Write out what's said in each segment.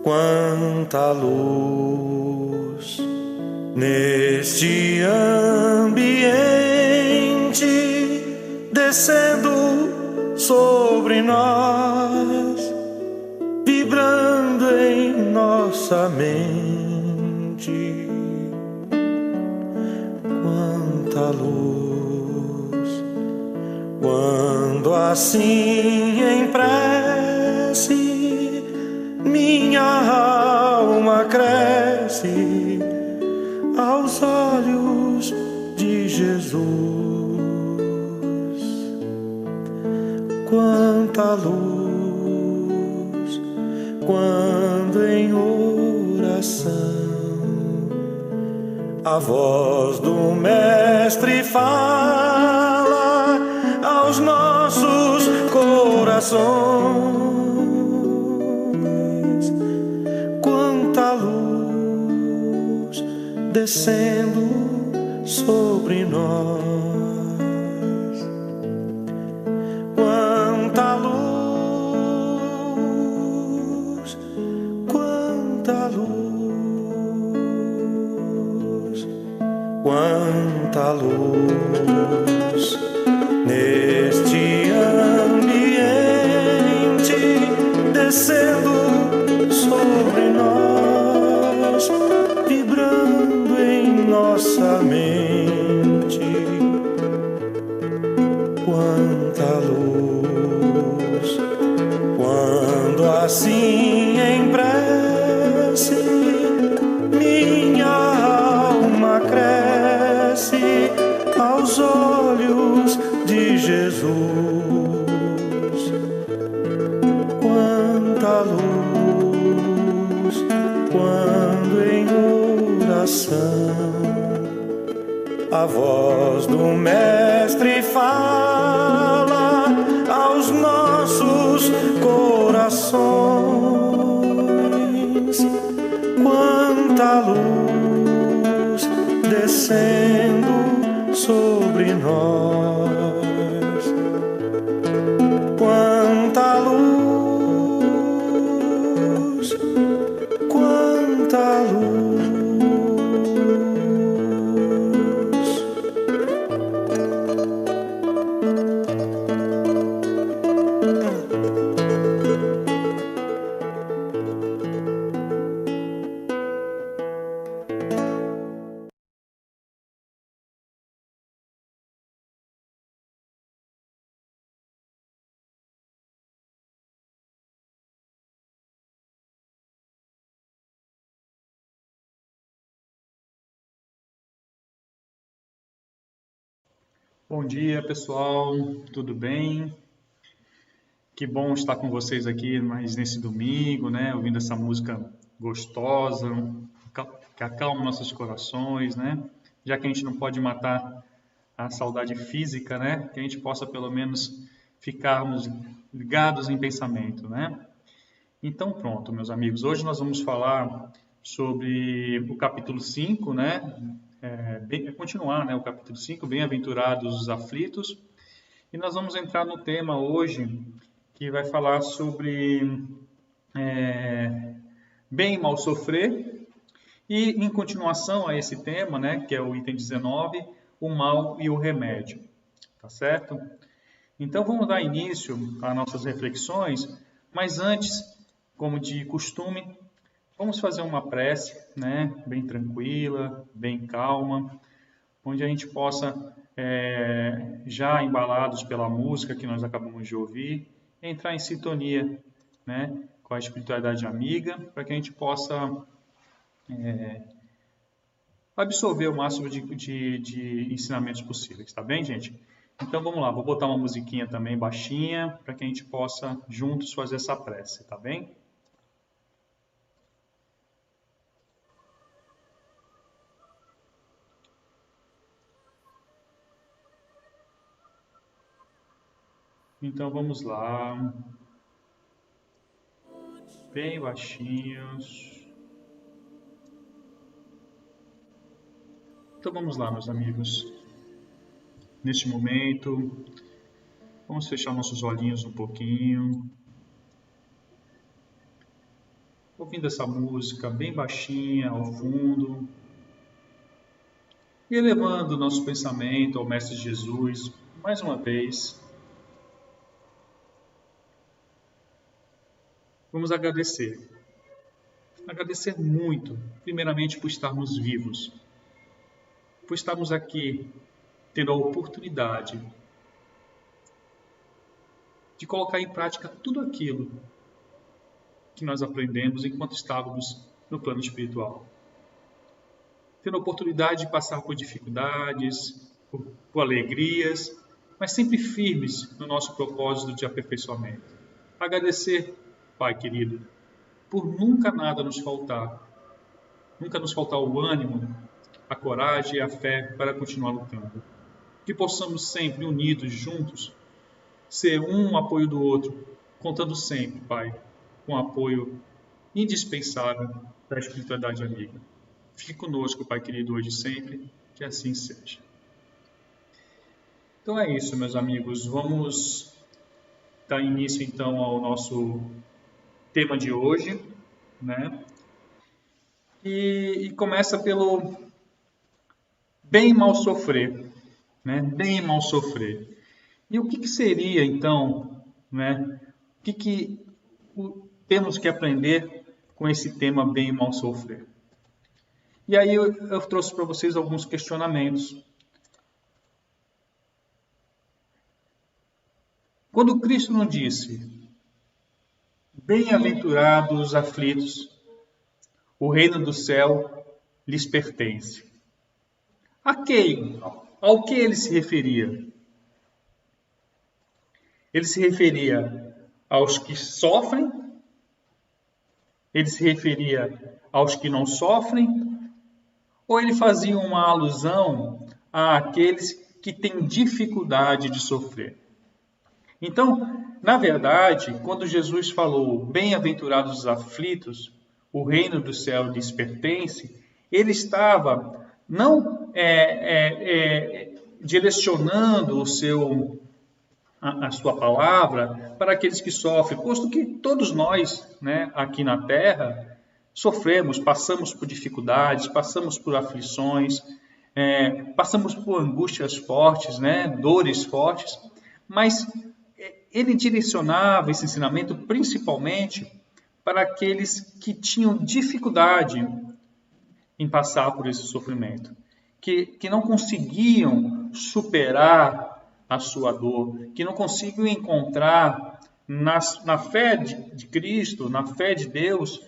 Quanta luz neste ambiente, descendo sobre nós, vibrando em nossa mente. Quanta luz, quando assim em prece minha alma cresce aos olhos de Jesus. Quanta luz, quando em oração a voz do Mestre fala aos nossos corações. Quanta luz descendo sobre nós. Quanta luz, quanta luz, quanta luz neste ambiente, descendo sobre nós, vibrando em nossa mente. Quanta luz, quando assim em prece minha alma cresce aos olhos de Jesus. Quanta luz, quando em oração a voz do Mestre fala aos nossos corações. Quanta luz descendo sobre nós. Quanta luz, quanta luz. Bom dia, pessoal, tudo bem? Que bom estar com vocês aqui mais nesse domingo, né? Ouvindo essa música gostosa, que acalma nossos corações, né? Já que a gente não pode matar a saudade física, né? Que a gente possa pelo menos ficarmos ligados em pensamento, né? Então pronto, meus amigos, hoje nós vamos falar sobre o capítulo 5, né? Continuar, né, o capítulo 5, Bem-aventurados os aflitos, e nós vamos entrar no tema hoje que vai falar sobre bem e mal sofrer, e em continuação a esse tema, né, que é o item 19, o mal e o remédio, tá certo? Então vamos dar início às nossas reflexões, mas antes, como de costume, vamos fazer uma prece, né, bem tranquila, bem calma, onde a gente possa, já embalados pela música que nós acabamos de ouvir, entrar em sintonia, né, com a espiritualidade amiga, para que a gente possa absorver o máximo de ensinamentos possíveis, tá bem, gente? Então vamos lá, vou botar uma musiquinha também baixinha, para que a gente possa juntos fazer essa prece, tá bem? Então vamos lá, bem baixinhos. Então vamos lá, meus amigos. Neste momento, vamos fechar nossos olhinhos um pouquinho, ouvindo essa música bem baixinha ao fundo. E elevando o nosso pensamento ao Mestre Jesus, mais uma vez, vamos agradecer. Agradecer muito, primeiramente por estarmos vivos, por estarmos aqui tendo a oportunidade de colocar em prática tudo aquilo que nós aprendemos enquanto estávamos no plano espiritual. Tendo a oportunidade de passar por dificuldades, por alegrias, mas sempre firmes no nosso propósito de aperfeiçoamento. Agradecer, Pai querido, por nunca nada nos faltar. Nunca nos faltar o ânimo, a coragem e a fé para continuar lutando. Que possamos sempre, unidos, juntos, ser um apoio do outro, contando sempre, Pai, com o apoio indispensável da espiritualidade amiga. Fique conosco, Pai querido, hoje e sempre, que assim seja. Então é isso, meus amigos. Vamos dar início, então, ao nosso tema de hoje, né? E começa pelo bem e mal sofrer, né? Bem e mal sofrer. E o que seria, então, né? O que temos que aprender com esse tema bem e mal sofrer? E aí eu trouxe para vocês alguns questionamentos. Quando Cristo nos disse, bem-aventurados os aflitos, o reino do céu lhes pertence. Ao que ele se referia? Ele se referia aos que sofrem? Ele se referia aos que não sofrem? Ou ele fazia uma alusão àqueles que têm dificuldade de sofrer? Então, na verdade, quando Jesus falou, bem-aventurados os aflitos, o reino do céu lhes pertence, ele estava não direcionando a sua palavra para aqueles que sofrem, posto que todos nós, né, aqui na Terra, sofremos, passamos por dificuldades, passamos por aflições, passamos por angústias fortes, né, dores fortes, mas ele direcionava esse ensinamento principalmente para aqueles que tinham dificuldade em passar por esse sofrimento, que não conseguiam superar a sua dor, que não conseguiam encontrar na fé de Cristo, na fé de Deus,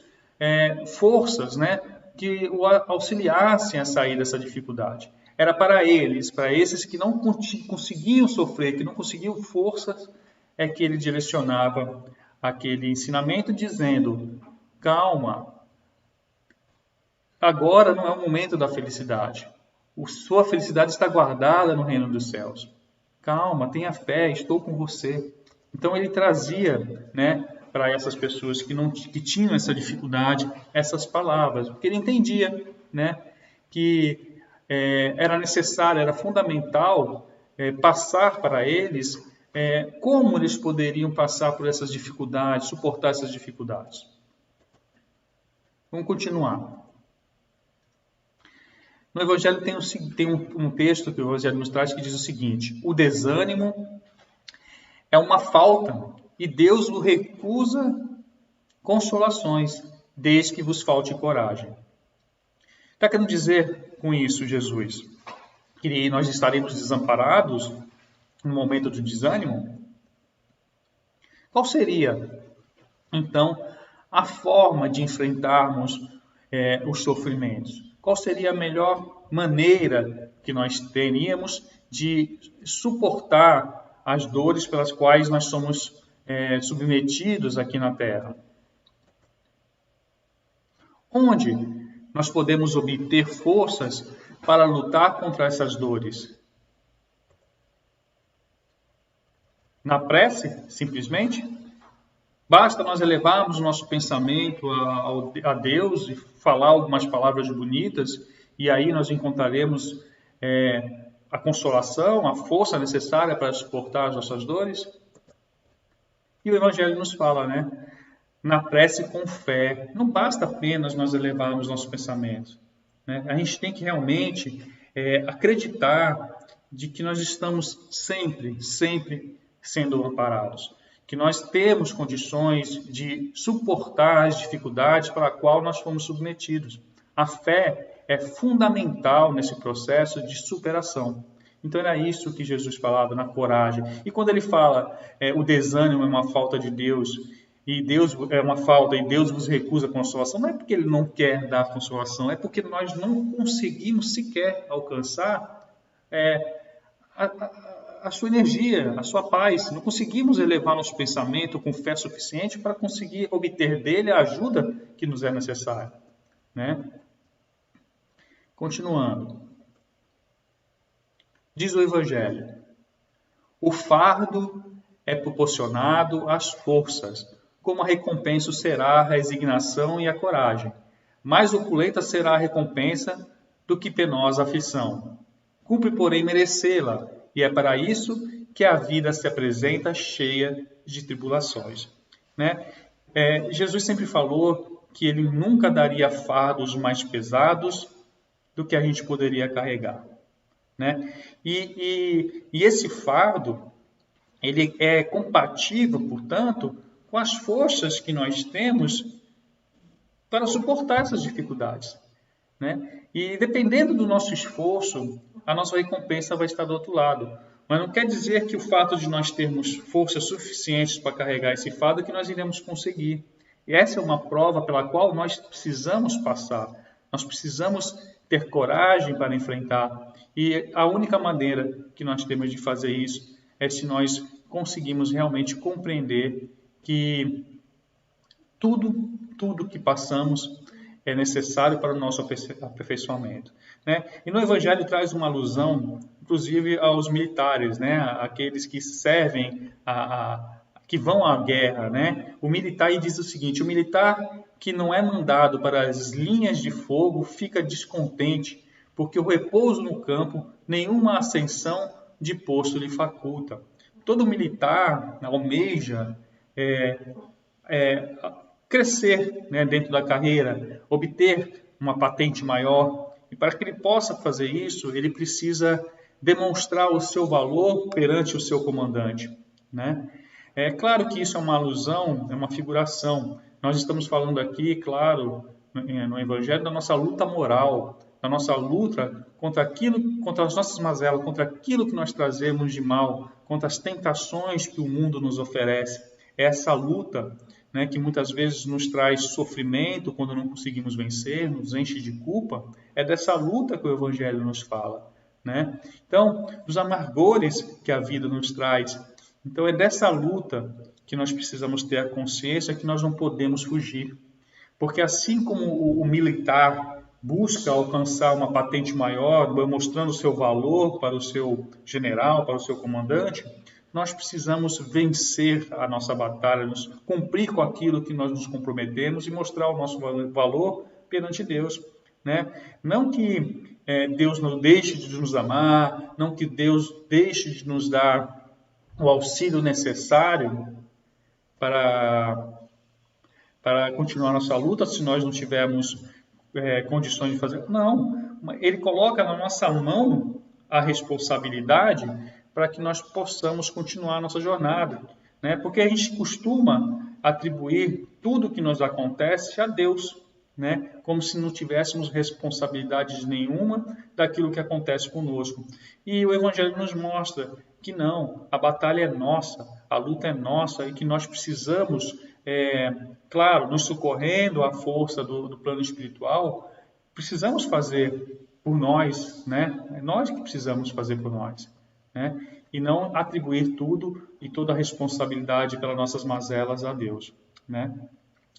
forças, né, que o auxiliassem a sair dessa dificuldade. Era para eles, para esses que não conseguiam sofrer, que não conseguiam forças, que ele direcionava aquele ensinamento dizendo, calma, agora não é o momento da felicidade. Sua felicidade está guardada no reino dos céus. Calma, tenha fé, estou com você. Então ele trazia, né, para essas pessoas que tinham essa dificuldade, essas palavras, porque ele entendia, né, que era necessário, era fundamental passar para eles como eles poderiam passar por essas dificuldades, suportar essas dificuldades. Vamos continuar. No Evangelho tem um texto que o Evangelho nos traz que diz o seguinte, o desânimo é uma falta e Deus o recusa consolações, desde que vos falte coragem. Está querendo dizer com isso, Jesus, que nós estaremos desamparados no momento de desânimo? Qual seria, então, a forma de enfrentarmos os sofrimentos? Qual seria a melhor maneira que nós teríamos de suportar as dores pelas quais nós somos submetidos aqui na Terra? Onde nós podemos obter forças para lutar contra essas dores? Na prece, simplesmente? Basta nós elevarmos o nosso pensamento a Deus e falar algumas palavras bonitas e aí nós encontraremos a consolação, a força necessária para suportar as nossas dores? E o Evangelho nos fala, né? Na prece com fé. Não basta apenas nós elevarmos nosso pensamento, né? A gente tem que realmente acreditar de que nós estamos sempre sendo amparados, que nós temos condições de suportar as dificuldades para a qual nós fomos submetidos. A fé é fundamental nesse processo de superação. Então era isso que Jesus falava, na coragem. E quando ele fala o desânimo é uma falta de Deus, e Deus é uma falta, e Deus vos recusa a consolação, não é porque ele não quer dar consolação, é porque nós não conseguimos sequer alcançar a sua energia, a sua paz. Não conseguimos elevar nosso pensamento com fé suficiente para conseguir obter dele a ajuda que nos é necessária, né? Continuando. Diz o Evangelho: o fardo é proporcionado às forças, como a recompensa será a resignação e a coragem. Mais opulenta será a recompensa do que penosa aflição. Cumpre, porém, merecê-la, e é para isso que a vida se apresenta cheia de tribulações. Né? Jesus sempre falou que ele nunca daria fardos mais pesados do que a gente poderia carregar. Né? E esse fardo, ele é compatível, portanto, com as forças que nós temos para suportar essas dificuldades. Né? E dependendo do nosso esforço, a nossa recompensa vai estar do outro lado. Mas não quer dizer que o fato de nós termos forças suficientes para carregar esse fardo que nós iremos conseguir. E essa é uma prova pela qual nós precisamos passar. Nós precisamos ter coragem para enfrentar. E a única maneira que nós temos de fazer isso é se nós conseguimos realmente compreender que tudo que passamos é necessário para o nosso aperfeiçoamento. Né? E no Evangelho traz uma alusão, inclusive, aos militares, né? Aqueles que servem, que vão à guerra. Né? O militar, e diz o seguinte: o militar que não é mandado para as linhas de fogo fica descontente, porque o repouso no campo nenhuma ascensão de posto lhe faculta. Todo militar almeja crescer, né, dentro da carreira, obter uma patente maior. E para que ele possa fazer isso, ele precisa demonstrar o seu valor perante o seu comandante. Né? É claro que isso é uma alusão, é uma figuração. Nós estamos falando aqui, claro, no Evangelho, da nossa luta moral, da nossa luta contra as nossas mazelas, contra aquilo que nós trazemos de mal, contra as tentações que o mundo nos oferece. É essa luta, né, que muitas vezes nos traz sofrimento quando não conseguimos vencer, nos enche de culpa. É dessa luta que o Evangelho nos fala. Né? Então, dos amargores que a vida nos traz. Então, é dessa luta que nós precisamos ter a consciência que nós não podemos fugir. Porque assim como o militar busca alcançar uma patente maior, mostrando o seu valor para o seu general, para o seu comandante, nós precisamos vencer a nossa batalha, cumprir com aquilo que nós nos comprometemos e mostrar o nosso valor perante Deus. Né? Não que Deus não deixe de nos amar, não que Deus deixe de nos dar o auxílio necessário para continuar nossa luta, se nós não tivermos condições de fazer. Não, Ele coloca na nossa mão a responsabilidade para que nós possamos continuar a nossa jornada. Né? Porque a gente costuma atribuir tudo que nos acontece a Deus, né? Como se não tivéssemos responsabilidade nenhuma daquilo que acontece conosco. E o Evangelho nos mostra que não, a batalha é nossa, a luta é nossa e que nós precisamos, claro, nos socorrendo à força do plano espiritual, precisamos fazer por nós, né? É nós que precisamos fazer por nós. Né? E não atribuir tudo e toda a responsabilidade pelas nossas mazelas a Deus. Né?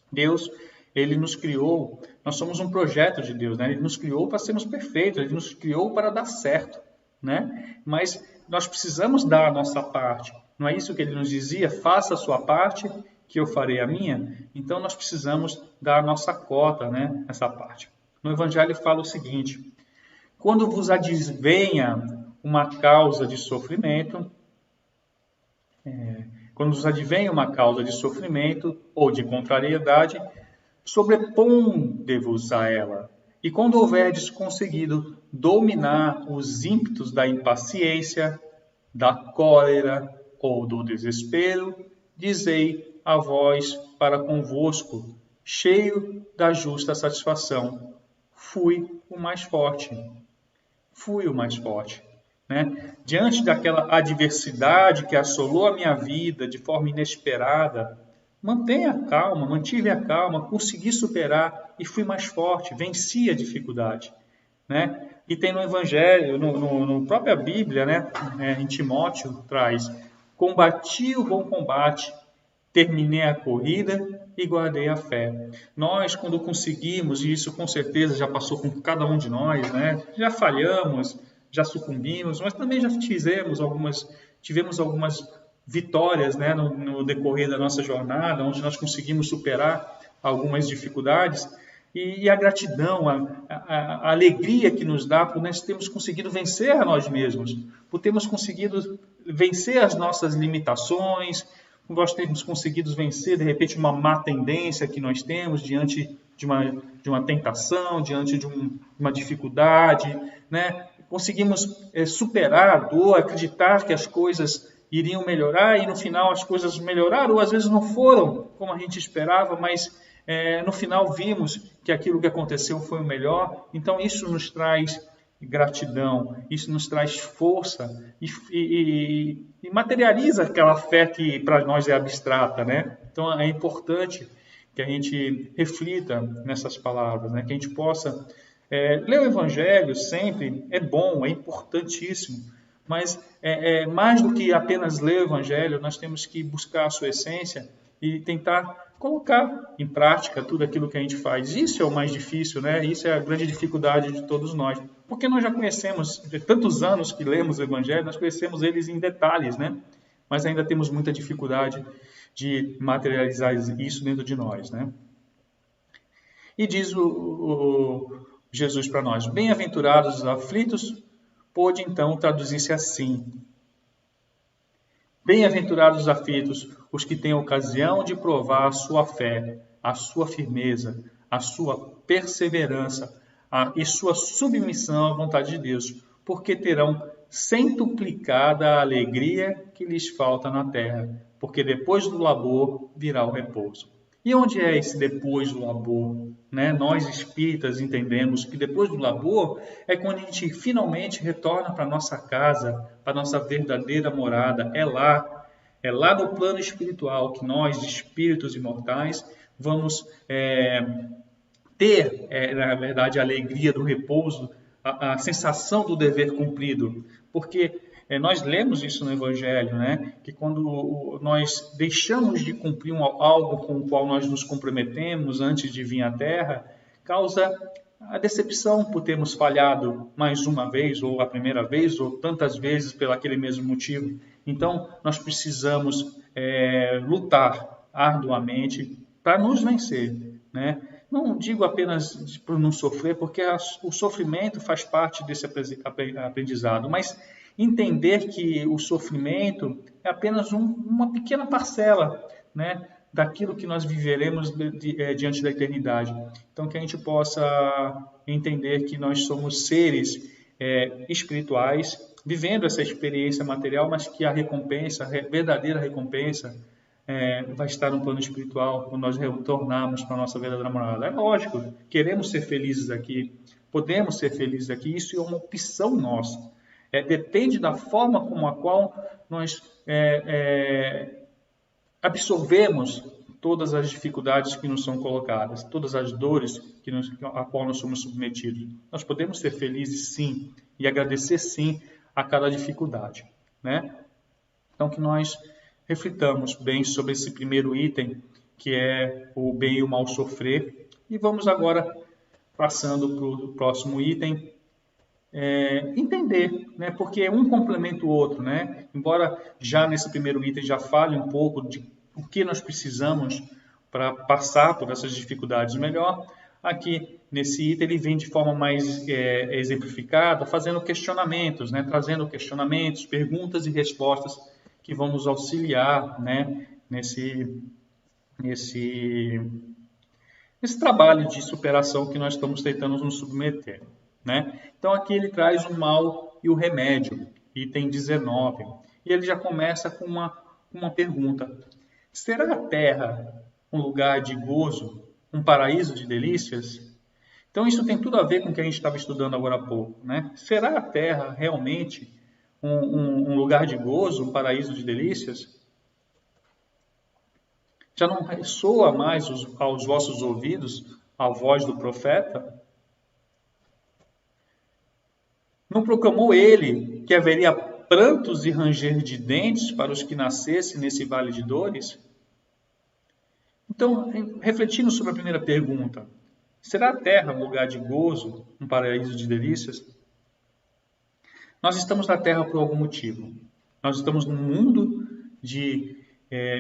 Deus, Ele nos criou, nós somos um projeto de Deus, né? Ele nos criou para sermos perfeitos, Ele nos criou para dar certo. Né? Mas nós precisamos dar a nossa parte. Não é isso que Ele nos dizia? Faça a sua parte, que eu farei a minha. Então nós precisamos dar a nossa cota, né? Essa parte. No Evangelho fala o seguinte: quando vos advenha uma causa de sofrimento, ou de contrariedade, sobreponde-vos a ela E quando houverdes conseguido dominar os ímpetos da impaciência, da cólera ou do desespero, dizei a vós para convosco, cheio da justa satisfação: fui o mais forte. Fui o mais forte. Né? Diante daquela adversidade que assolou a minha vida de forma inesperada, mantive a calma, consegui superar e fui mais forte, venci a dificuldade. Né? E tem no Evangelho, no própria Bíblia, né? Em Timóteo traz: combati o bom combate, terminei a corrida e guardei a fé. Nós, quando conseguimos, e isso com certeza já passou com cada um de nós, né? Já falhamos, já sucumbimos, mas também já tivemos algumas vitórias, né? No decorrer da nossa jornada, onde nós conseguimos superar algumas dificuldades. E a gratidão, a alegria que nos dá por nós termos conseguido vencer a nós mesmos, por termos conseguido vencer as nossas limitações, por nós termos conseguido vencer, de repente, uma má tendência que nós temos diante de uma tentação, diante de uma dificuldade, né? Conseguimos superar a dor, acreditar que as coisas iriam melhorar e no final as coisas melhoraram, ou às vezes não foram como a gente esperava, mas no final vimos que aquilo que aconteceu foi o melhor. Então isso nos traz gratidão, isso nos traz força e materializa aquela fé que para nós é abstrata, né? Então é importante que a gente reflita nessas palavras, né? Que a gente possa ler o Evangelho sempre, é bom, é importantíssimo, mas mais do que apenas ler o Evangelho, nós temos que buscar a sua essência e tentar colocar em prática tudo aquilo que a gente faz. Isso é o mais difícil, né? Isso é a grande dificuldade de todos nós. Porque nós já conhecemos, de tantos anos que lemos o Evangelho, nós conhecemos eles em detalhes, né? Mas ainda temos muita dificuldade de materializar isso dentro de nós, né? E diz o Jesus para nós: bem-aventurados os aflitos, pode então traduzir-se assim: bem-aventurados os aflitos, os que têm ocasião de provar a sua fé, a sua firmeza, a sua perseverança e sua submissão à vontade de Deus, porque terão centuplicada a alegria que lhes falta na terra, porque depois do labor virá o repouso. E onde é esse depois do labor? Né? Nós espíritas entendemos que depois do labor é quando a gente finalmente retorna para a nossa casa, para a nossa verdadeira morada. É lá no plano espiritual que nós, espíritos imortais, vamos ter, na verdade, a alegria do repouso, a sensação do dever cumprido. Porque nós lemos isso no Evangelho, né? Que quando nós deixamos de cumprir algo com o qual nós nos comprometemos antes de vir à Terra, causa a decepção por termos falhado mais uma vez, ou a primeira vez, ou tantas vezes por aquele mesmo motivo. Então, nós precisamos lutar arduamente para nos vencer, né? Não digo apenas por não sofrer, porque o sofrimento faz parte desse aprendizado, mas entender que o sofrimento é apenas uma pequena parcela, né, daquilo que nós viveremos diante da eternidade. Então, que a gente possa entender que nós somos seres espirituais, vivendo essa experiência material, mas que a recompensa, a verdadeira recompensa, vai estar no plano espiritual, quando nós retornarmos para a nossa verdadeira morada. É lógico, queremos ser felizes aqui, podemos ser felizes aqui, isso é uma opção nossa. Depende da forma como a qual nós absorvemos todas as dificuldades que nos são colocadas, todas as dores a qual nós somos submetidos. Nós podemos ser felizes, sim, e agradecer, sim, a cada dificuldade, né? Então, que nós reflitamos bem sobre esse primeiro item, que é o bem e o mal sofrer. E vamos agora, passando para o próximo item, entender, né? Porque um complementa o outro, né? Embora já nesse primeiro item já fale um pouco de o que nós precisamos para passar por essas dificuldades melhor, aqui nesse item ele vem de forma mais exemplificada, fazendo questionamentos, né? Trazendo questionamentos, perguntas e respostas que vão nos auxiliar, né? esse trabalho de superação que nós estamos tentando nos submeter, né? Então aqui ele traz o mal e o remédio, item 19. E ele já começa com uma pergunta. Será a terra um lugar de gozo, um paraíso de delícias? Então isso tem tudo a ver com o que a gente estava estudando agora há pouco, né? Será a terra realmente um lugar de gozo, um paraíso de delícias? Já não ressoa mais aos vossos ouvidos a voz do profeta? Não proclamou ele que haveria prantos e ranger de dentes para os que nascessem nesse vale de dores? Então, refletindo sobre a primeira pergunta, será a terra um lugar de gozo, um paraíso de delícias? Nós estamos na terra por algum motivo. Nós estamos num mundo de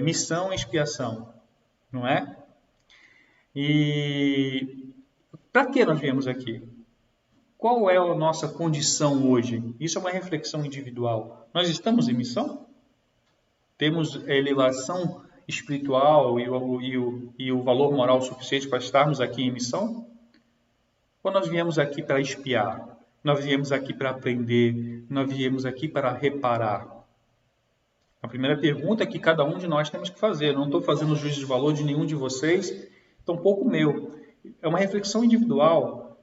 missão e expiação, não é? E para que nós viemos aqui? Qual é a nossa condição hoje? Isso é uma reflexão individual. Nós estamos em missão? Temos a elevação espiritual e o valor moral suficiente para estarmos aqui em missão? Ou nós viemos aqui para espiar? Nós viemos aqui para aprender? Nós viemos aqui para reparar? A primeira pergunta é que cada um de nós temos que fazer. Eu não estou fazendo juízo de valor de nenhum de vocês, tampouco meu. É uma reflexão individual.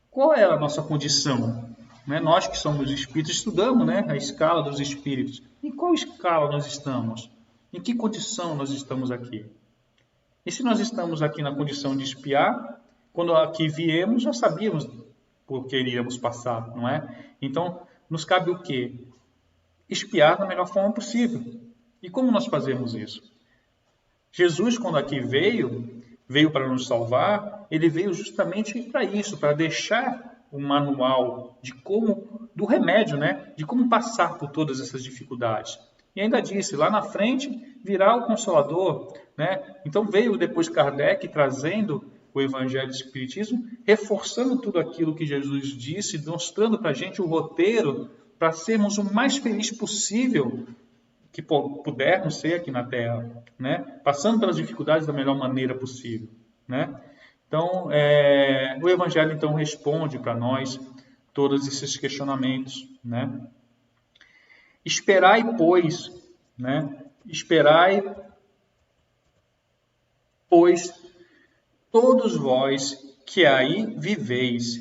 Qual é a nossa condição? Nós que somos espíritos estudamos a escala dos espíritos. Em qual escala nós estamos? Em que condição nós estamos aqui? E se nós estamos aqui na condição de espiar, quando aqui viemos, já sabíamos por que iríamos passar, não é? Então, nos cabe o quê? Espiar da melhor forma possível. E como nós fazemos isso? Jesus, quando aqui veio para nos salvar, ele veio justamente para isso, para deixar um manual do remédio, de como passar por todas essas dificuldades. E ainda disse, lá na frente virá o Consolador, Então veio depois Kardec trazendo o Evangelho do Espiritismo, reforçando tudo aquilo que Jesus disse, mostrando para a gente o roteiro para sermos o mais feliz possível que pudermos ser aqui na Terra, Passando pelas dificuldades da melhor maneira possível, Então, o Evangelho então responde para nós todos esses questionamentos, Esperai, pois, Esperai, pois, todos vós que aí viveis,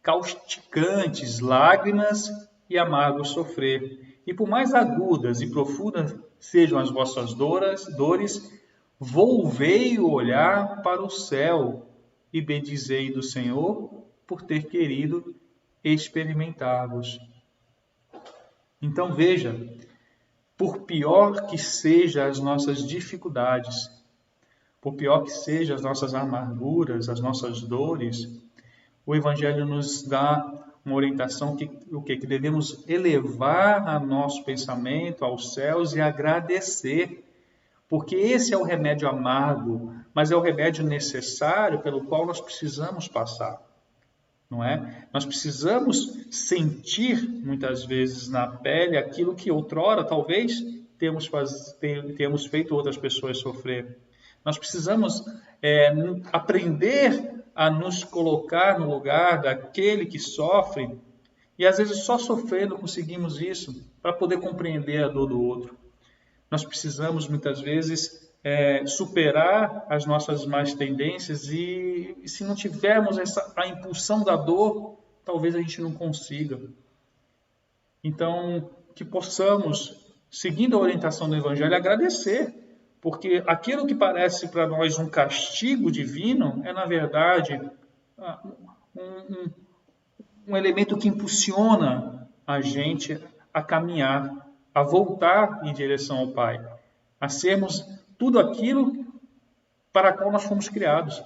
causticantes lágrimas e amargo sofrer, e por mais agudas e profundas sejam as vossas dores, volvei o olhar para o céu e bendizei do Senhor por ter querido experimentar-vos. Então veja, por pior que sejam as nossas dificuldades, por pior que sejam as nossas amarguras, as nossas dores, o Evangelho nos dá uma orientação que devemos elevar a nosso pensamento aos céus e agradecer, porque esse é o remédio amargo, mas é o remédio necessário pelo qual nós precisamos passar, não é? Nós precisamos sentir, muitas vezes, na pele aquilo que outrora, talvez, temos feito outras pessoas sofrer. Nós precisamos aprender a nos colocar no lugar daquele que sofre, e às vezes só sofrendo conseguimos isso, para poder compreender a dor do outro. Nós precisamos, muitas vezes, superar as nossas más tendências e se não tivermos a impulsão da dor, talvez a gente não consiga. Então, que possamos, seguindo a orientação do Evangelho, agradecer, porque aquilo que parece para nós um castigo divino é, na verdade, um elemento que impulsiona a gente a caminhar, a voltar em direção ao Pai, a sermos tudo aquilo para o qual nós fomos criados.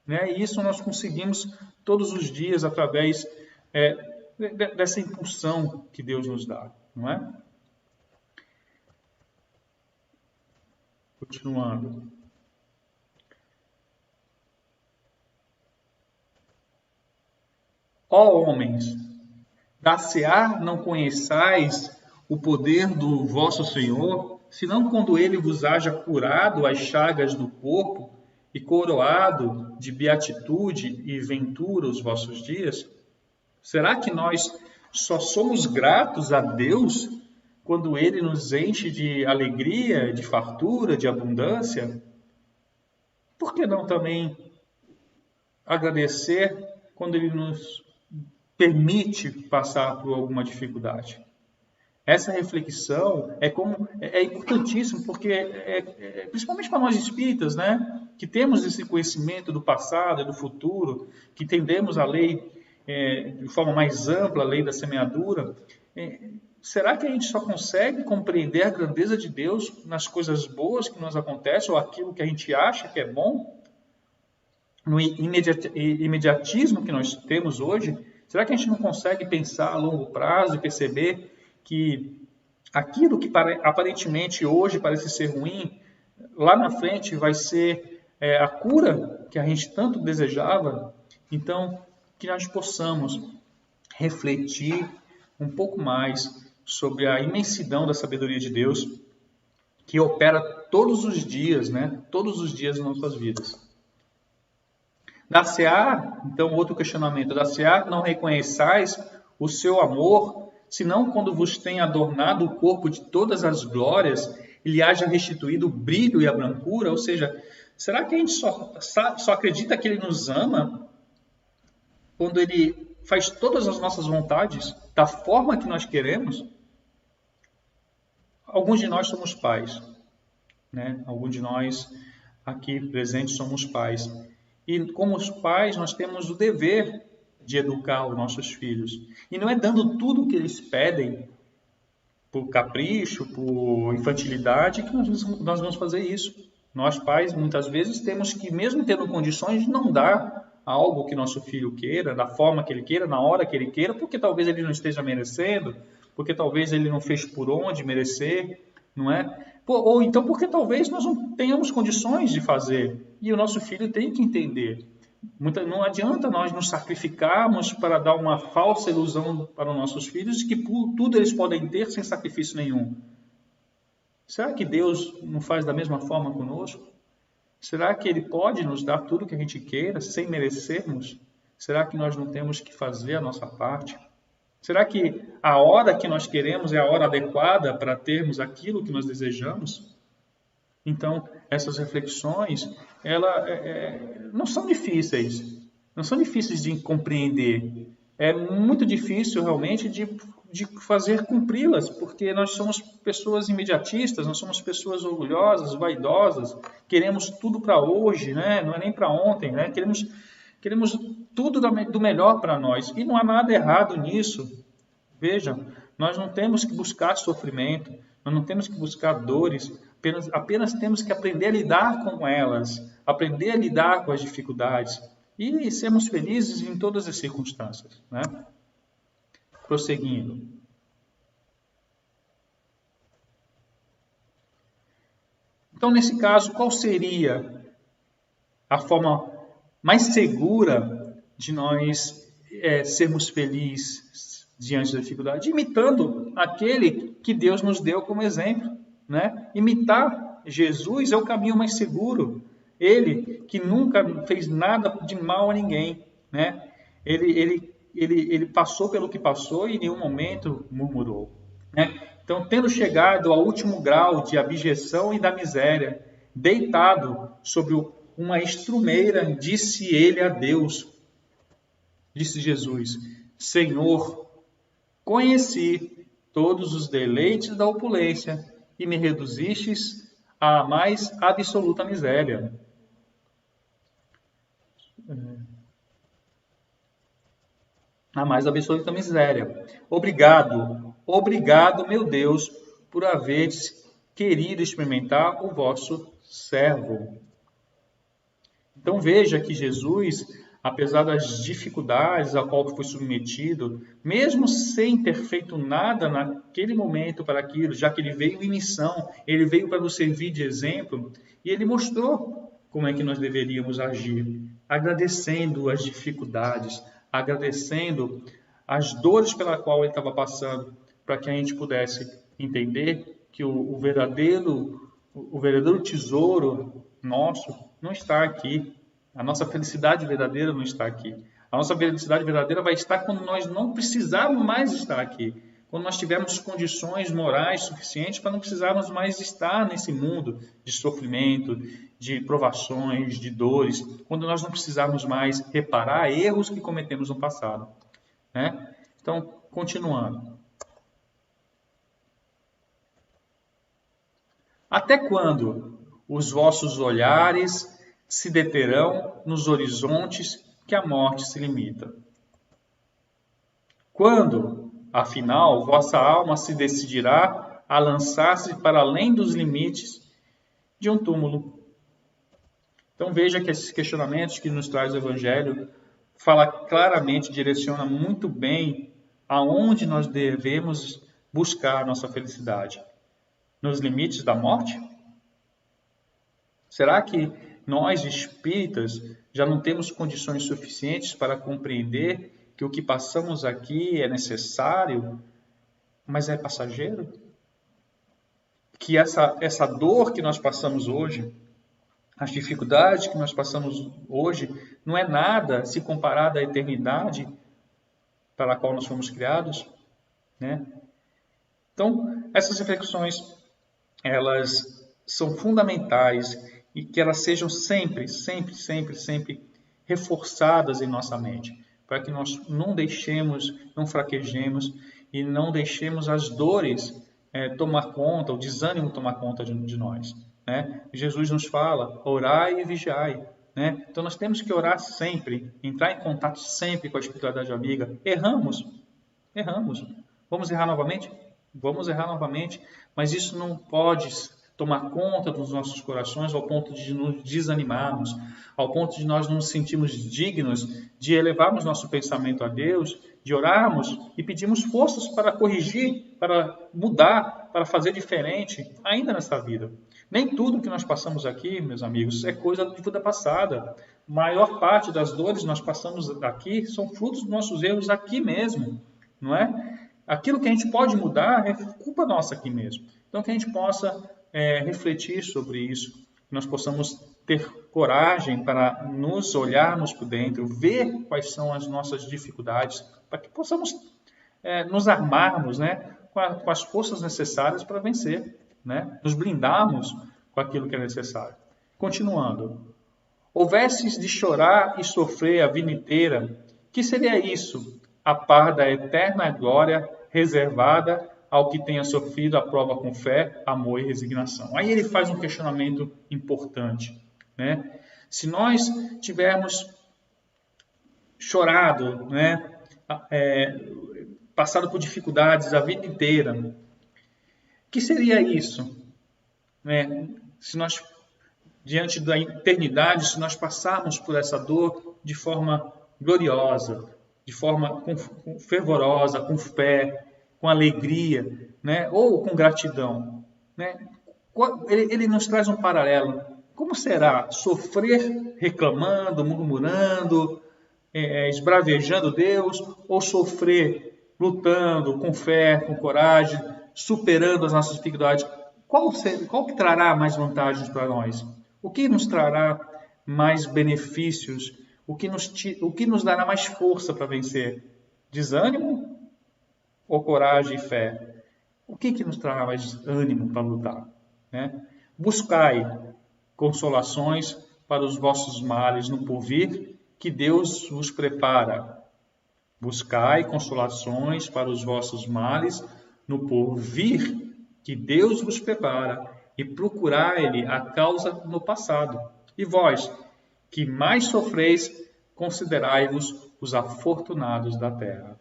E isso nós conseguimos todos os dias através dessa impulsão que Deus nos dá, não é? Continuando. Ó homens, dar-se-á não conheçais o poder do vosso Senhor, senão quando ele vos haja curado as chagas do corpo e coroado de beatitude e ventura os vossos dias? Será que nós só somos gratos a Deus quando Ele nos enche de alegria, de fartura, de abundância? Por que não também agradecer quando Ele nos permite passar por alguma dificuldade? Essa reflexão é importantíssima, porque principalmente para nós espíritas, né, que temos esse conhecimento do passado e do futuro, que entendemos a lei de forma mais ampla, a lei da semeadura. Será que a gente só consegue compreender a grandeza de Deus nas coisas boas que nos acontecem, ou aquilo que a gente acha que é bom? No imediatismo que nós temos hoje, será que a gente não consegue pensar a longo prazo e perceber que aquilo que aparentemente hoje parece ser ruim, lá na frente vai ser a cura que a gente tanto desejava? Então, que nós possamos refletir um pouco mais sobre a imensidão da sabedoria de Deus, que opera todos os dias, né? Todos os dias nas nossas vidas. Dar-se-á, então, outro questionamento, dar-se-á não reconheçais o seu amor, senão quando vos tem adornado o corpo de todas as glórias, e lhe haja restituído o brilho e a brancura? Ou seja, será que a gente só acredita que Ele nos ama quando Ele faz todas as nossas vontades da forma que nós queremos? Alguns de nós somos pais, né? Alguns de nós aqui presentes somos pais. E como os pais, nós temos o dever de educar os nossos filhos. E não é dando tudo o que eles pedem, por capricho, por infantilidade, que nós vamos fazer isso. Nós pais, muitas vezes, temos que, mesmo tendo condições, de não dar algo que nosso filho queira, da forma que ele queira, na hora que ele queira, porque talvez ele não esteja merecendo, porque talvez ele não fez por onde merecer, não é? Ou então porque talvez nós não tenhamos condições de fazer, e o nosso filho tem que entender. Não adianta nós nos sacrificarmos para dar uma falsa ilusão para os nossos filhos de que tudo eles podem ter sem sacrifício nenhum. Será que Deus não faz da mesma forma conosco? Será que Ele pode nos dar tudo o que a gente queira sem merecermos? Será que nós não temos que fazer a nossa parte? Será que a hora que nós queremos é a hora adequada para termos aquilo que nós desejamos? Então, essas reflexões, não são difíceis. Não são difíceis de compreender. É muito difícil, realmente, de fazer cumpri-las, porque nós somos pessoas imediatistas, nós somos pessoas orgulhosas, vaidosas, queremos tudo para hoje, né? Não é nem para ontem, né? Queremos tudo do melhor para nós, e não há nada errado nisso. Veja, nós não temos que buscar sofrimento, nós não temos que buscar dores, apenas temos que aprender a lidar com elas, aprender a lidar com as dificuldades e sermos felizes em todas as circunstâncias, né? Prosseguindo. Então, nesse caso, qual seria a forma mais segura de nós sermos felizes diante da dificuldade? Imitando aquele que Deus nos deu como exemplo, né? Imitar Jesus é o caminho mais seguro. Ele que nunca fez nada de mal a ninguém, né? Ele passou pelo que passou e em nenhum momento murmurou, né? Então, tendo chegado ao último grau de abjeção e da miséria, deitado sobre uma estrumeira, disse ele a Deus, disse Jesus: Senhor, conheci todos os deleites da opulência e me reduzistes à mais absoluta miséria. A mais absoluta miséria. Obrigado, meu Deus, por haveres querido experimentar o vosso servo. Então veja que Jesus, apesar das dificuldades a qual foi submetido, mesmo sem ter feito nada naquele momento para aquilo, já que ele veio em missão, ele veio para nos servir de exemplo, e ele mostrou como é que nós deveríamos agir, agradecendo as dificuldades, agradecendo as dores pela qual ele estava passando, para que a gente pudesse entender que o verdadeiro tesouro, nosso não está aqui. A nossa felicidade verdadeira não está aqui. A nossa felicidade verdadeira vai estar quando nós não precisarmos mais estar aqui. Quando nós tivermos condições morais suficientes para não precisarmos mais estar nesse mundo de sofrimento, de provações, de dores. Quando nós não precisarmos mais reparar erros que cometemos no passado. Né? Então, continuando. Até quando os vossos olhares se deterão nos horizontes que a morte se limita? Quando, afinal, vossa alma se decidirá a lançar-se para além dos limites de um túmulo? Então veja que esses questionamentos que nos traz o Evangelho fala claramente, direciona muito bem aonde nós devemos buscar a nossa felicidade. Nos limites da morte? Será que nós, espíritas, já não temos condições suficientes para compreender que o que passamos aqui é necessário, mas é passageiro? Que essa dor que nós passamos hoje, as dificuldades que nós passamos hoje, não é nada se comparada à eternidade para a qual nós fomos criados, né? Então, essas reflexões, elas são fundamentais e que elas sejam sempre reforçadas em nossa mente, para que nós não deixemos, não fraquejemos e não deixemos as dores tomar conta, o desânimo tomar conta de nós. Né? Jesus nos fala, orai e vigiai. Né? Então nós temos que orar sempre, entrar em contato sempre com a espiritualidade amiga. Erramos. Vamos errar novamente? Vamos errar novamente, mas isso não pode tomar conta dos nossos corações ao ponto de nos desanimarmos, ao ponto de nós não nos sentirmos dignos de elevarmos nosso pensamento a Deus, de orarmos e pedirmos forças para corrigir, para mudar, para fazer diferente ainda nessa vida. Nem tudo que nós passamos aqui, meus amigos, é coisa de vida passada. A maior parte das dores que nós passamos aqui são frutos dos nossos erros aqui mesmo, não é? Aquilo que a gente pode mudar é culpa nossa aqui mesmo. Então, que a gente possa refletir sobre isso, que nós possamos ter coragem para nos olharmos por dentro, ver quais são as nossas dificuldades, para que possamos nos armarmos, né, com as forças necessárias para vencer, né, nos blindarmos com aquilo que é necessário. Continuando. Houvesses de chorar e sofrer a vida inteira, que seria isso, a par da eterna glória reservada ao que tenha sofrido a prova com fé, amor e resignação. Aí ele faz um questionamento importante, né? Se nós tivermos chorado, né, passado por dificuldades a vida inteira, o que seria isso? Né? Se nós, diante da eternidade, se nós passarmos por essa dor de forma gloriosa, de forma fervorosa, com fé, com alegria, né? Ou com gratidão, né? Ele nos traz um paralelo. Como será sofrer reclamando, murmurando, esbravejando Deus, ou sofrer lutando com fé, com coragem, superando as nossas dificuldades? Qual que trará mais vantagens para nós? O que nos trará mais benefícios? O que nos dará mais força para vencer? Desânimo ou coragem e fé? O que nos trará mais ânimo para lutar? Né? Buscai consolações para os vossos males no porvir, que Deus vos prepara. Buscai consolações para os vossos males no porvir, que Deus vos prepara, e procurai-lhe a causa no passado. E vós, que mais sofreis, considerai-vos os afortunados da terra.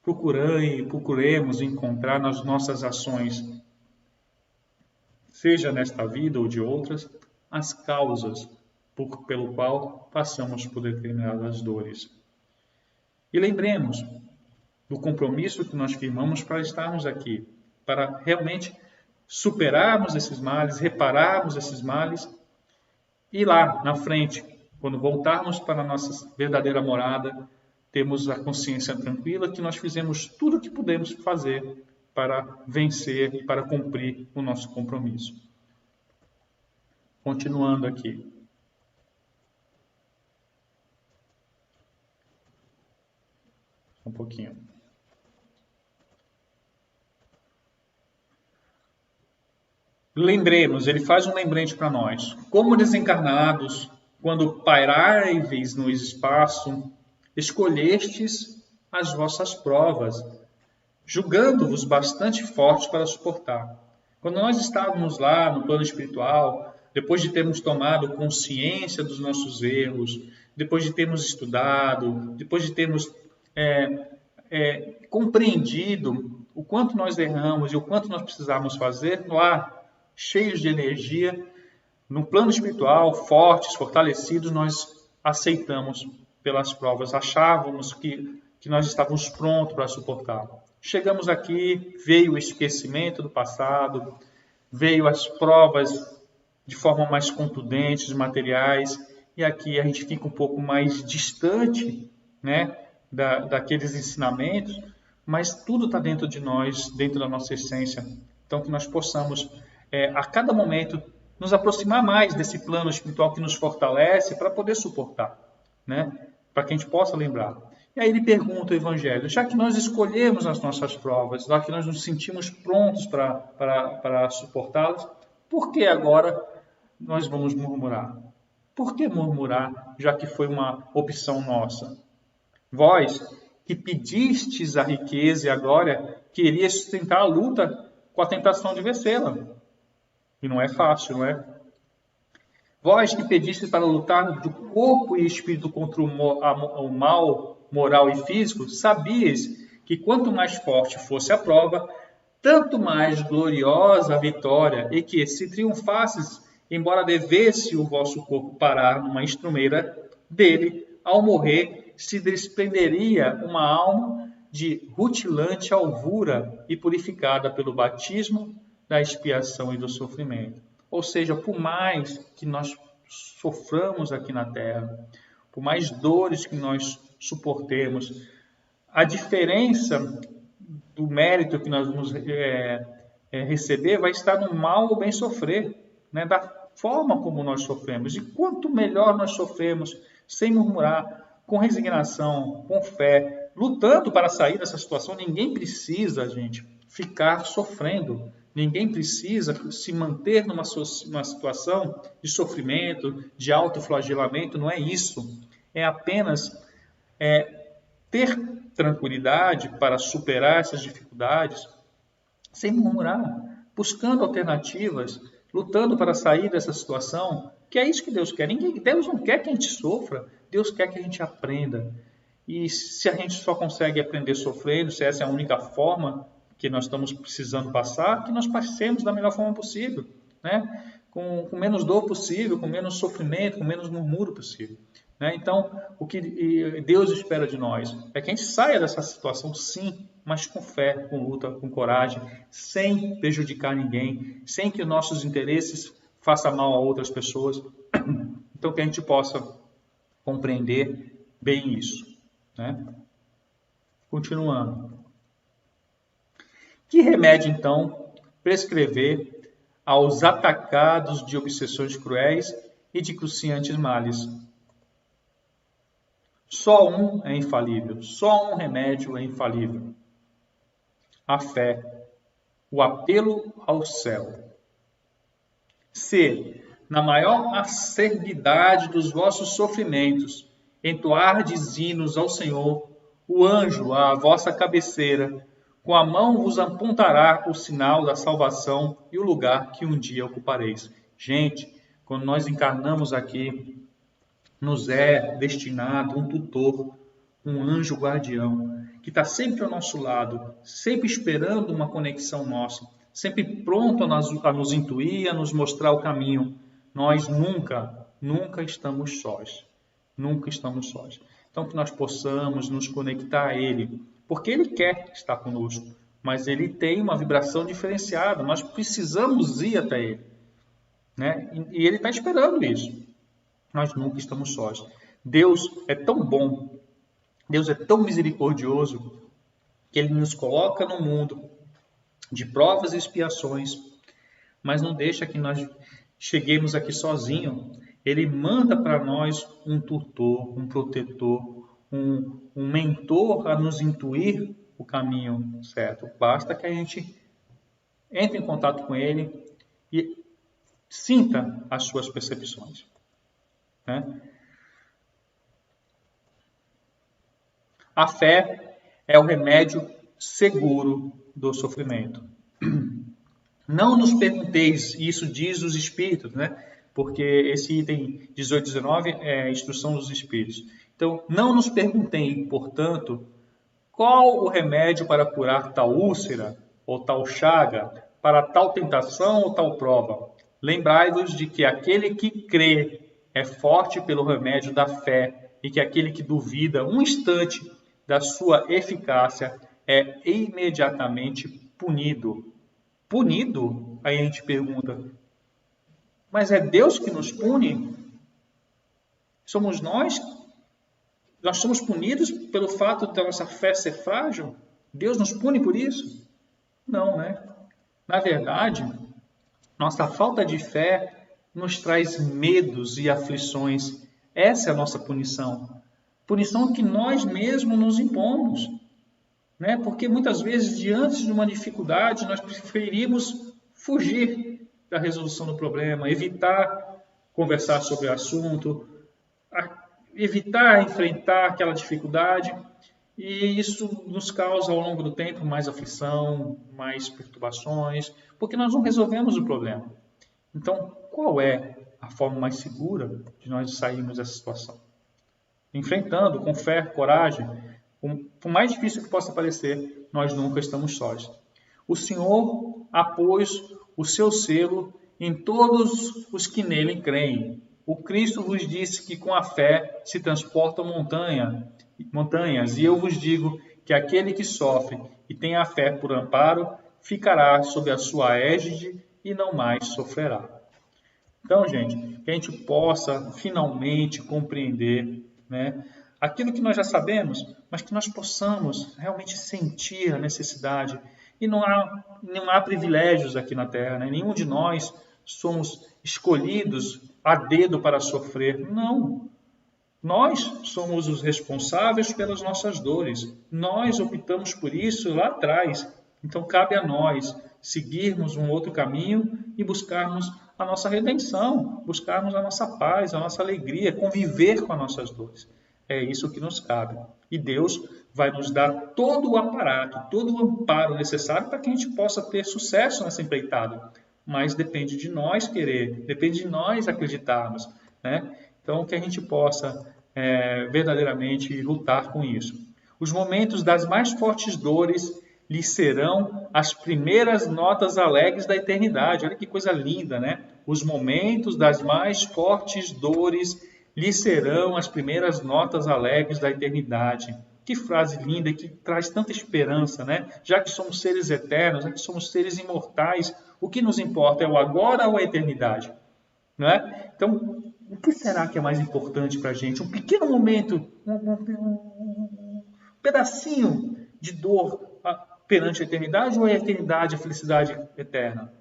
Procuremos encontrar nas nossas ações, seja nesta vida ou de outras, as causas pelo qual passamos por determinadas dores. E lembremos do compromisso que nós firmamos para estarmos aqui, para realmente superarmos esses males, repararmos esses males, e lá na frente, quando voltarmos para a nossa verdadeira morada, temos a consciência tranquila que nós fizemos tudo o que pudemos fazer para vencer e para cumprir o nosso compromisso. Continuando aqui. Um pouquinho. Lembremos, ele faz um lembrete para nós. Como desencarnados, quando pairáveis no espaço, escolhestes as vossas provas, julgando-vos bastante fortes para suportar. Quando nós estávamos lá no plano espiritual, depois de termos tomado consciência dos nossos erros, depois de termos estudado, depois de termos compreendido o quanto nós erramos e o quanto nós precisamos fazer, lá, cheios de energia, no plano espiritual, fortes, fortalecidos, nós aceitamos pelas provas, achávamos que nós estávamos prontos para suportar. Chegamos aqui, veio o esquecimento do passado, veio as provas de forma mais contundente, materiais, e aqui a gente fica um pouco mais distante, né, daqueles ensinamentos, mas tudo está dentro de nós, dentro da nossa essência. Então, que nós possamos, a cada momento, nos aproximar mais desse plano espiritual que nos fortalece para poder suportar, né, para que a gente possa lembrar. E aí ele pergunta o Evangelho, já que nós escolhemos as nossas provas, já que nós nos sentimos prontos para suportá-las, por que agora nós vamos murmurar? Por que murmurar, já que foi uma opção nossa? Vós, que pedistes a riqueza e a glória, querias sustentar a luta com a tentação de vencê-la. E não é fácil, não é? Vós que pedistes para lutar do corpo e espírito contra o mal moral e físico, sabias que quanto mais forte fosse a prova, tanto mais gloriosa a vitória, e que, se triunfasses, embora devesse o vosso corpo parar numa estrumeira dele, ao morrer, se desprenderia uma alma de rutilante alvura e purificada pelo batismo da expiação e do sofrimento. Ou seja, por mais que nós soframos aqui na Terra, por mais dores que nós suportemos, a diferença do mérito que nós vamos receber vai estar no mal ou bem sofrer, né? Da forma como nós sofremos. E quanto melhor nós sofremos, sem murmurar, com resignação, com fé, lutando para sair dessa situação, ninguém precisa, gente, ficar sofrendo. Ninguém precisa se manter numa situação de sofrimento, de autoflagelamento, não é isso. É apenas ter tranquilidade para superar essas dificuldades sem murmurar, buscando alternativas, lutando para sair dessa situação, que é isso que Deus quer. Deus não quer que a gente sofra, Deus quer que a gente aprenda. E se a gente só consegue aprender sofrendo, se essa é a única forma que nós estamos precisando passar, que nós passemos da melhor forma possível, né? Com menos dor possível, com menos sofrimento, com menos murmúrio possível. Né? Então, o que Deus espera de nós é que a gente saia dessa situação, sim, mas com fé, com luta, com coragem, sem prejudicar ninguém, sem que nossos interesses façam mal a outras pessoas. Então, que a gente possa compreender bem isso. Né? Continuando. Que remédio, então, prescrever aos atacados de obsessões cruéis e de cruciantes males? Só um é infalível, só um remédio é infalível. A fé, o apelo ao céu. Se, na maior acerbidade dos vossos sofrimentos, entoardes hinos ao Senhor, o anjo à vossa cabeceira, com a mão vos apontará o sinal da salvação e o lugar que um dia ocupareis. Gente, quando nós encarnamos aqui, nos é destinado um tutor, um anjo guardião, que está sempre ao nosso lado, sempre esperando uma conexão nossa, sempre pronto a nos intuir, a nos mostrar o caminho. Nós nunca estamos sós. Nunca estamos sós. Então, que nós possamos nos conectar a Ele, porque Ele quer estar conosco, mas Ele tem uma vibração diferenciada. Nós precisamos ir até Ele, né? E Ele está esperando isso. Nós nunca estamos sós. Deus é tão bom, Deus é tão misericordioso, que Ele nos coloca no mundo de provas e expiações, mas não deixa que nós cheguemos aqui sozinho. Ele manda para nós um tutor, um protetor, um mentor a nos intuir o caminho certo. Basta que a gente entre em contato com ele e sinta as suas percepções, né? A fé é o remédio seguro do sofrimento. Não nos pergunteis, isso diz os Espíritos, né? Porque esse item 18 e 19 é a instrução dos Espíritos. Então, não nos perguntei, portanto, qual o remédio para curar tal úlcera ou tal chaga, para tal tentação ou tal prova. Lembrai-vos de que aquele que crê é forte pelo remédio da fé e que aquele que duvida um instante da sua eficácia é imediatamente punido. Punido? Aí a gente pergunta, mas é Deus que nos pune? Somos nós? Nós somos punidos pelo fato da nossa fé ser frágil? Deus nos pune por isso? Não, né? Na verdade, nossa falta de fé nos traz medos e aflições. Essa é a nossa punição. Punição que nós mesmos nos impomos, né? Porque muitas vezes, diante de uma dificuldade, nós preferimos fugir da resolução do problema, evitar conversar sobre o assunto, evitar enfrentar aquela dificuldade, e isso nos causa ao longo do tempo mais aflição, mais perturbações, porque nós não resolvemos o problema. Então, qual é a forma mais segura de nós sairmos dessa situação? Enfrentando com fé, coragem, por mais difícil que possa parecer, nós nunca estamos sós. O Senhor apôs o seu selo em todos os que nele creem. O Cristo vos disse que com a fé se transportam montanhas, e eu vos digo que aquele que sofre e tem a fé por amparo, ficará sob a sua égide e não mais sofrerá. Então, gente, que a gente possa finalmente compreender, né, aquilo que nós já sabemos, mas que nós possamos realmente sentir a necessidade. E não há privilégios aqui na Terra, né? Nenhum de nós somos escolhidos a dedo para sofrer. Não. Nós somos os responsáveis pelas nossas dores. Nós optamos por isso lá atrás. Então, cabe a nós seguirmos um outro caminho e buscarmos a nossa redenção, buscarmos a nossa paz, a nossa alegria, conviver com as nossas dores. É isso que nos cabe. E Deus vai nos dar todo o aparato, todo o amparo necessário para que a gente possa ter sucesso nessa empreitada. Mas depende de nós querer, depende de nós acreditarmos, né? Então, que a gente possa verdadeiramente lutar com isso. Os momentos das mais fortes dores lhe serão as primeiras notas alegres da eternidade. Olha que coisa linda, né? Os momentos das mais fortes dores lhe serão as primeiras notas alegres da eternidade. Que frase linda e que traz tanta esperança, né? Já que somos seres eternos, já que somos seres imortais, o que nos importa é o agora ou a eternidade? Não é? Então, o que será que é mais importante para a gente? Um pequeno momento, um pedacinho de dor perante a eternidade ou a eternidade, a felicidade eterna?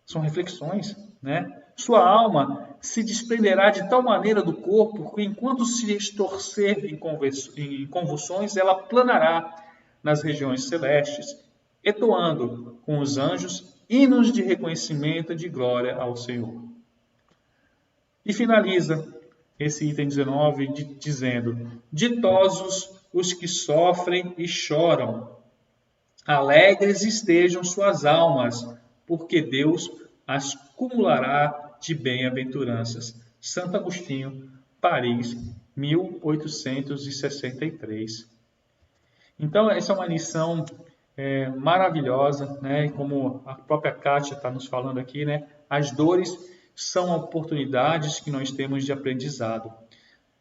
São reflexões, né? Sua alma se desprenderá de tal maneira do corpo que, enquanto se estorcer em convulsões, ela planará nas regiões celestes, entoando com os anjos hinos de reconhecimento e de glória ao Senhor. E finaliza esse item 19 dizendo: ditosos os que sofrem e choram, alegres estejam suas almas, porque Deus as cumulará de bem-aventuranças. Santo Agostinho, Paris, 1863. Então, essa é uma lição maravilhosa, né? Como a própria Kátia está nos falando aqui, né? As dores são oportunidades que nós temos de aprendizado.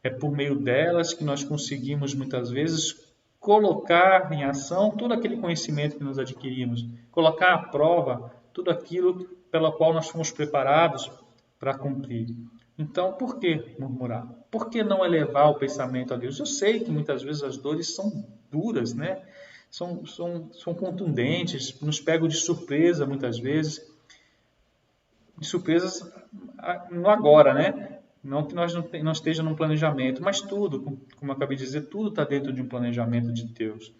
É por meio delas que nós conseguimos, muitas vezes, colocar em ação todo aquele conhecimento que nós adquirimos, colocar à prova tudo aquilo pela qual nós fomos preparados para cumprir. Então, por que murmurar? Por que não elevar o pensamento a Deus? Eu sei que muitas vezes as dores são duras, né? São contundentes, nos pegam de surpresa muitas vezes. de surpresas no agora, né? Não que nós não esteja num planejamento, mas tudo, como eu acabei de dizer, tudo está dentro de um planejamento de Deus.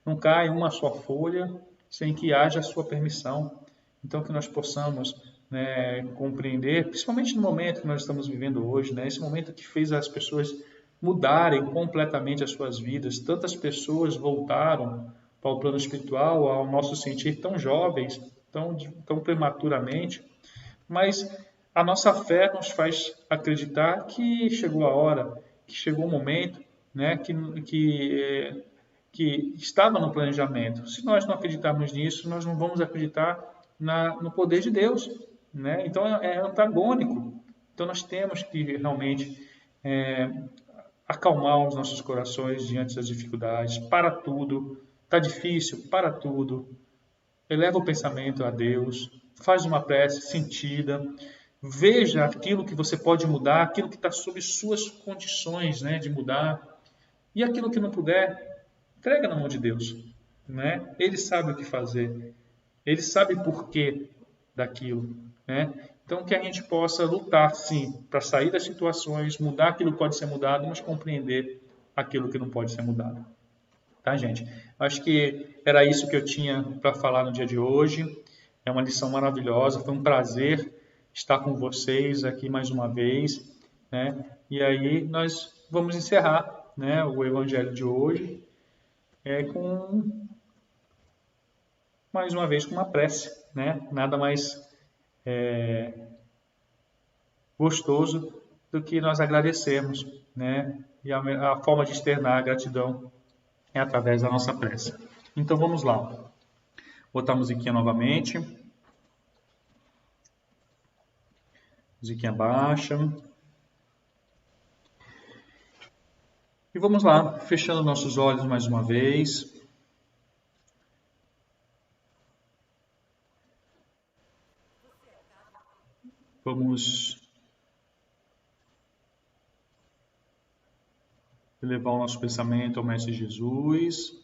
Não cai uma só folha sem que haja a sua permissão. Então, que nós possamos, né, compreender, principalmente no momento que nós estamos vivendo hoje, né, esse momento que fez as pessoas mudarem completamente as suas vidas. Tantas pessoas voltaram para o plano espiritual, ao nosso sentir, tão jovens, tão prematuramente, mas a nossa fé nos faz acreditar que chegou a hora, que chegou o momento, né, que estava no planejamento. Se nós não acreditarmos nisso, nós não vamos acreditar no poder de Deus, né? Então é antagônico. Então nós temos que realmente acalmar os nossos corações diante das dificuldades. Para tudo, está difícil, para tudo. Eleva o pensamento a Deus, faz uma prece sentida, veja aquilo que você pode mudar, aquilo que está sob suas condições, né, de mudar, e aquilo que não puder, entrega na mão de Deus, né? Ele sabe o que fazer, ele sabe o porquê daquilo, né? Então que a gente possa lutar, sim, para sair das situações, mudar aquilo que pode ser mudado, mas compreender aquilo que não pode ser mudado. Tá, gente? Acho que era isso que eu tinha para falar no dia de hoje. É uma lição maravilhosa, foi um prazer estar com vocês aqui mais uma vez, né? E aí nós vamos encerrar, né, o evangelho de hoje com mais uma vez com uma prece, né? Nada mais gostoso do que nós agradecermos, né? E a forma de externar a gratidão é através da nossa prece. Então vamos lá. Botar a musiquinha novamente. Musiquinha baixa. E vamos lá, fechando nossos olhos mais uma vez. Vamos elevar o nosso pensamento ao Mestre Jesus.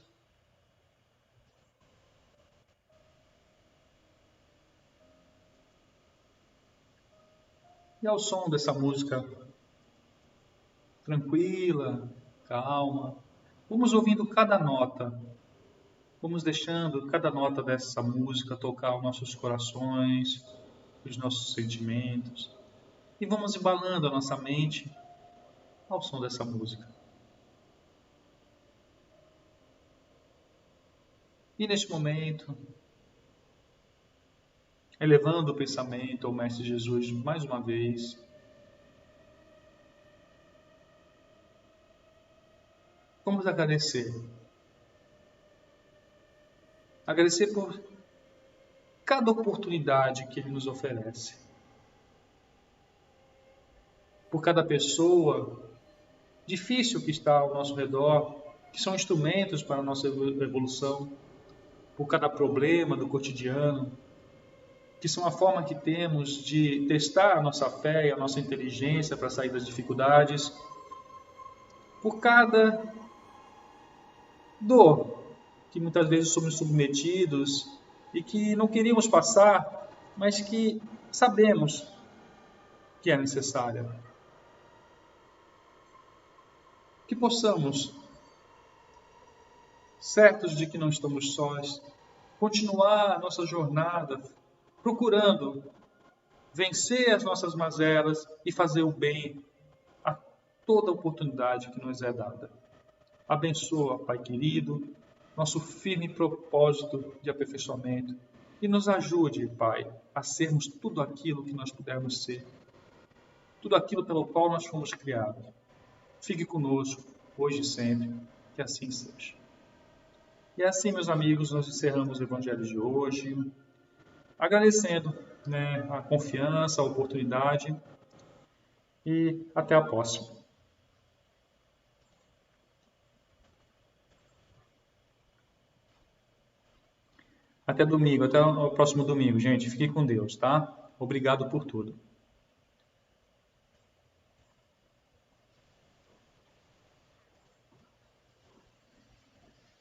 E ao som dessa música tranquila, calma, vamos ouvindo cada nota. Vamos deixando cada nota dessa música tocar os nossos corações, os nossos sentimentos. E vamos embalando a nossa mente ao som dessa música. E neste momento, elevando o pensamento ao Mestre Jesus mais uma vez, vamos agradecer. Agradecer por cada oportunidade que Ele nos oferece. Por cada pessoa difícil que está ao nosso redor, que são instrumentos para a nossa evolução. Por cada problema do cotidiano, que são a forma que temos de testar a nossa fé e a nossa inteligência para sair das dificuldades. Por cada dor que muitas vezes somos submetidos e que não queríamos passar, mas que sabemos que é necessária. Que possamos, certos de que não estamos sós, continuar a nossa jornada procurando vencer as nossas mazelas e fazer o bem a toda oportunidade que nos é dada. Abençoa, Pai querido, nosso firme propósito de aperfeiçoamento e nos ajude, Pai, a sermos tudo aquilo que nós pudermos ser, tudo aquilo pelo qual nós fomos criados. Fique conosco, hoje e sempre, que assim seja. E assim, meus amigos, nós encerramos o Evangelho de hoje, agradecendo, né, a confiança, a oportunidade e até a próxima. Até domingo, até o próximo domingo, gente. Fique com Deus, tá? Obrigado por tudo.